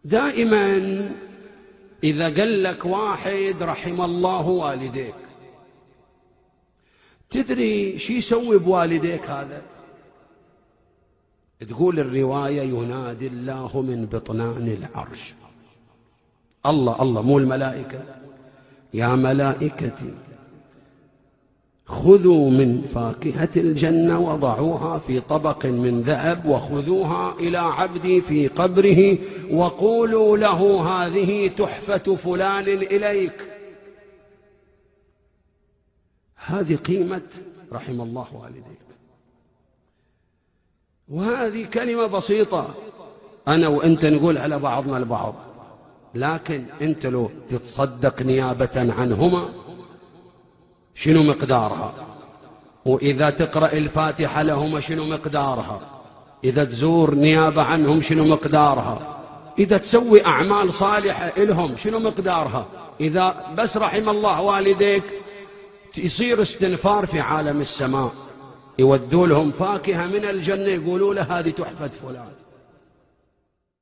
دائما إذا قال لك واحد رحم الله والديك، تدري شي يسوي بوالديك هذا؟ تقول الرواية ينادي الله من بطنان العرش، الله مو الملائكة، يا ملائكتي خذوا من فاكهة الجنة وضعوها في طبق من ذهب وخذوها إلى عبدي في قبره وقولوا له هذه تحفة فلان إليك. هذه قيمة رحم الله والديك. وهذه كلمة بسيطة أنا وأنت نقول على بعضنا البعض، لكن أنت لو تتصدق نيابة عنهما شنو مقدارها؟ وإذا تقرأ الفاتحة لهما شنو مقدارها؟ إذا تزور نيابة عنهم شنو مقدارها؟ إذا تسوي أعمال صالحة إلهم شنو مقدارها؟ إذا بس رحم الله والديك يصير استنفار في عالم السماء، يودوا لهم فاكهة من الجنة يقولوا له هذه تحفة فلان.